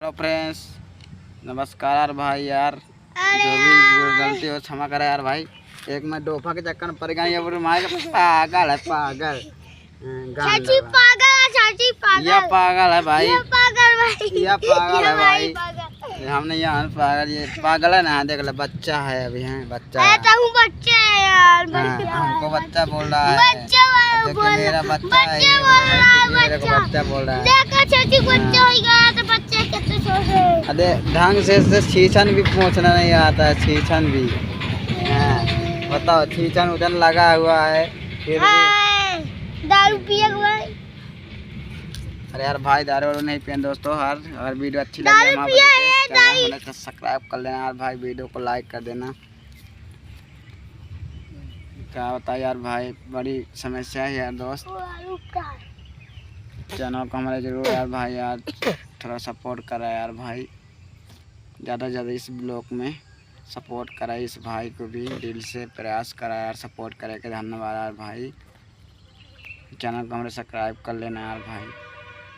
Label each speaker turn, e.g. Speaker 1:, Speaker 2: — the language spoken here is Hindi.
Speaker 1: हेलो फ्रेंड्स, नमस्कार यार भाई। यार जो भी गलती हो क्षमा करे यार भाई। एक मैं डोफा के चक्कर में पड़ गया। ये मार के पागल है, पागल
Speaker 2: चाची पागल है, चाची पागल।
Speaker 1: ये पागल है भाई,
Speaker 2: ये पागल भाई,
Speaker 1: ये पागल है भाई।
Speaker 2: पागल।
Speaker 1: हमने यहाँ पागल, ये पागल है ना। देख ले, बच्चा है अभी, है बच्चा है।
Speaker 2: बच्चे है यार,
Speaker 1: हमको बच्चा बोल रहा है।
Speaker 2: बच्चा
Speaker 1: मेरा बच्चा है, मेरे को बच्चा बोल रहा है।
Speaker 2: देखो चाची बच्चा हो गया तो बच्चे कितने छोटे।
Speaker 1: अरे ढंग से छीछन भी पहुँचना नहीं आता है, छीछन भी। बताओ, छीछन उधर लगा हुआ है फिर भी।
Speaker 2: दारू पिए भाई।
Speaker 1: अरे यार भाई, दारू वारू नहीं पिए दोस्तों। हर वीडियो अच्छी लगे हमारे को सब्सक्राइब कर लेना यार भाई, वीडियो को लाइक कर देना। क्या बताइए यार भाई, बड़ी समस्या है यार दोस्त। चैनल को हमारे जरूर यार भाई, यार थोड़ा सपोर्ट करा यार भाई। ज़्यादा से ज़्यादा इस ब्लॉग में सपोर्ट करा, इस भाई को भी दिल से प्रयास करा यार, सपोर्ट करे के धन्यवाद यार भाई। चैनल को हमारे सब्सक्राइब कर लेना यार भाई।